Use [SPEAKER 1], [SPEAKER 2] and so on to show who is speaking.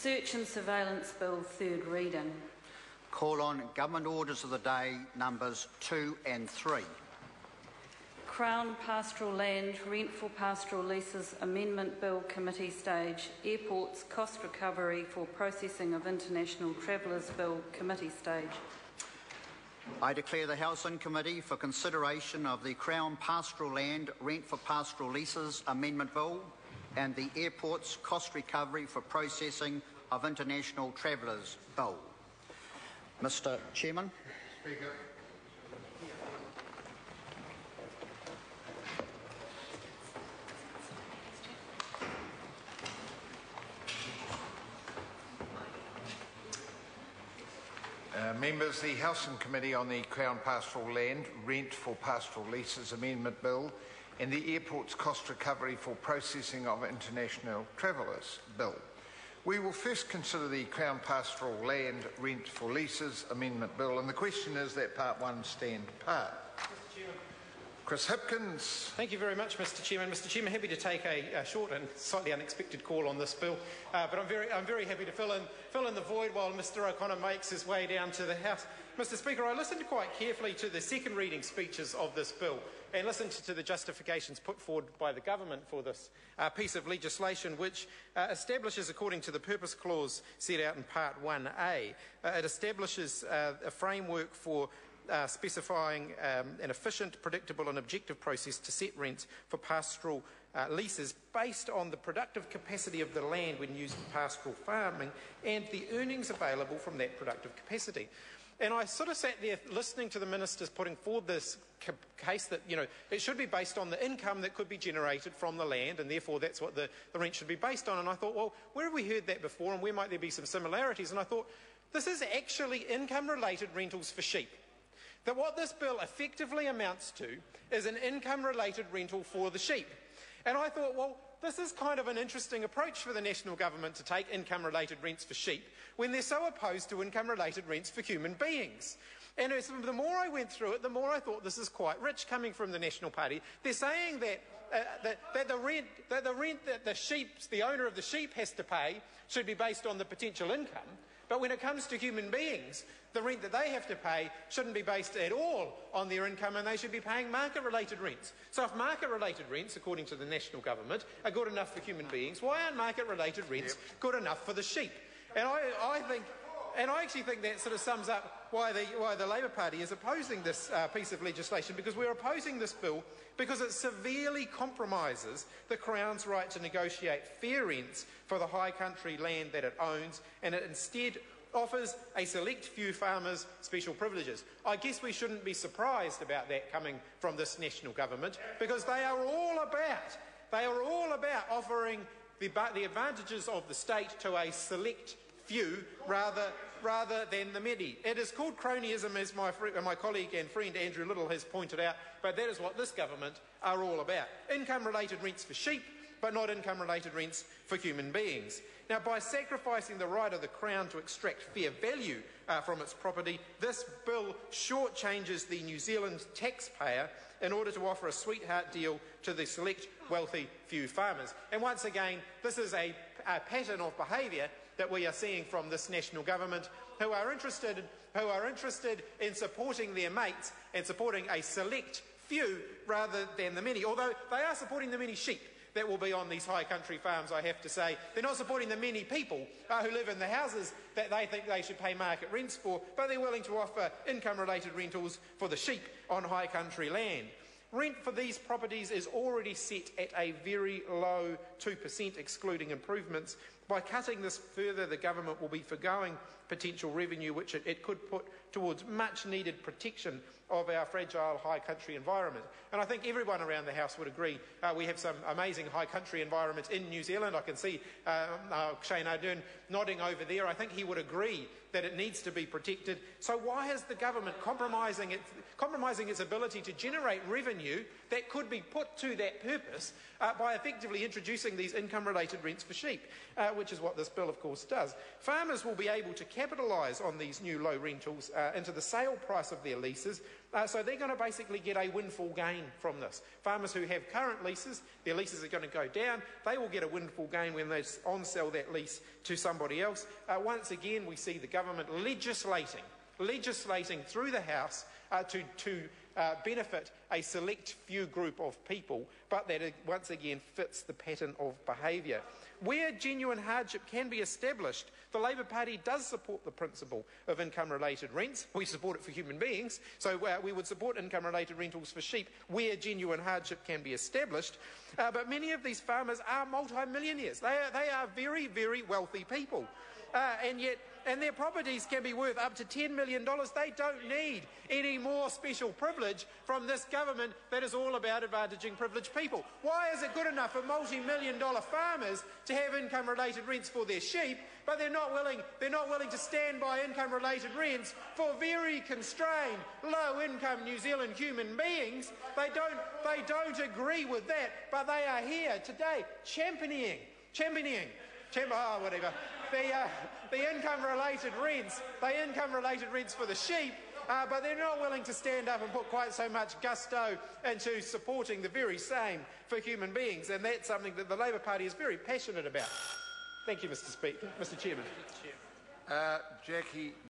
[SPEAKER 1] Search and Surveillance Bill, third reading.
[SPEAKER 2] Call on Government Orders of the Day numbers 2 and 3.
[SPEAKER 1] Crown Pastoral Land Rent for Pastoral Leases Amendment Bill, Committee Stage. Airports Cost Recovery for Processing of International Travellers Bill, Committee Stage.
[SPEAKER 2] I declare the House in committee for consideration of the Crown Pastoral Land Rent for Pastoral Leases Amendment Bill and the Airports Cost Recovery for Processing of International Travellers Bill. Mr. Chairman.
[SPEAKER 3] Speaker. Members, the House and Committee on the Crown Pastoral Land Rent for Pastoral Leases Amendment Bill and the Airports Cost Recovery for Processing of International Travellers Bill. We will first consider the Crown Pastoral Land Rent for Leases Amendment Bill, and the question is that Part 1 stand part. Chris Hipkins.
[SPEAKER 4] Thank you very much, Mr. Chairman. Mr. Chairman, happy to take a short and slightly unexpected call on this bill, but I'm very happy to fill in the void while Mr. O'Connor makes his way down to the House. Mr. Speaker, I listened quite carefully to the second reading speeches of this bill and listened to the justifications put forward by the government for this piece of legislation, which establishes, according to the purpose clause set out in Part 1A, it establishes a framework for specifying an efficient, predictable and objective process to set rents for pastoral leases based on the productive capacity of the land when used for pastoral farming and the earnings available from that productive capacity. And I sort of sat there listening to the ministers putting forward this case that, it should be based on the income that could be generated from the land, and therefore that's what the rent should be based on. And I thought, well, where have we heard that before, and where might there be some similarities? And I thought, this is actually income-related rentals for sheep. That what this bill effectively amounts to is an income-related rental for the sheep. And I thought, well, this is kind of an interesting approach for the national government to take income-related rents for sheep when they're so opposed to income-related rents for human beings. And the more I went through it, the more I thought this is quite rich coming from the National Party. They're saying that the rent that the owner of the sheep has to pay should be based on the potential income. But when it comes to human beings, the rent that they have to pay shouldn't be based at all on their income, and they should be paying market-related rents. So if market-related rents, according to the national government, are good enough for human beings, why aren't market-related rents good enough for the sheep? And I actually think that sort of sums up why the Labour Party is opposing this piece of legislation, because we're opposing this bill because it severely compromises the Crown's right to negotiate fair rents for the high country land that it owns, and it instead offers a select few farmers special privileges. I guess we shouldn't be surprised about that coming from this national government, because they are all about offering the advantages of the state to a select few rather than the many. It is called cronyism, as my colleague and friend Andrew Little has pointed out, but that is what this government are all about. Income-related rents for sheep, but not income-related rents for human beings. Now, by sacrificing the right of the Crown to extract fair value from its property, this bill shortchanges the New Zealand taxpayer in order to offer a sweetheart deal to the select wealthy few farmers. And once again, this is a pattern of behaviour that we are seeing from this national government, who are interested in supporting their mates and supporting a select few rather than the many. Although they are supporting the many sheep that will be on these high country farms, I have to say. They're not supporting the many people who live in the houses that they think they should pay market rents for, but they're willing to offer income-related rentals for the sheep on high country land. Rent for these properties is already set at a very low 2%, excluding improvements. By cutting this further, the government will be forgoing potential revenue which it could put towards much needed protection of our fragile high country environment. And I think everyone around the House would agree we have some amazing high country environments in New Zealand. I can see Shane Ardern nodding over there. I think he would agree that it needs to be protected. So why is the government compromising compromising its ability to generate revenue that could be put to that purpose by effectively introducing these income-related rents for sheep, which is what this bill, of course, does. Farmers will be able to capitalise on these new low rentals into the sale price of their leases, so they're going to basically get a windfall gain from this. Farmers who have current leases, their leases are going to go down, they will get a windfall gain when they on-sell that lease to somebody else. Once again, we see the government legislating through the House to benefit a select few group of people, but that it once again fits the pattern of behaviour. Where genuine hardship can be established, the Labour Party does support the principle of income-related rents. We support it for human beings, so we would support income-related rentals for sheep where genuine hardship can be established. But many of these farmers are multi-millionaires. They are very, very wealthy people. And their properties can be worth up to $10 million. They don't need any more special privilege from this government that is all about advantaging privileged people. Why is it good enough for multi-million-dollar farmers to have income-related rents for their sheep, but they're not willing to stand by income-related rents for very constrained, low-income New Zealand human beings? They don't agree with that, but they are here today championing the income-related rents for the sheep, but they're not willing to stand up and put quite so much gusto into supporting the very same for human beings, and that's something that the Labour Party is very passionate about. Thank you, Mr. Chairman.
[SPEAKER 3] Jackie.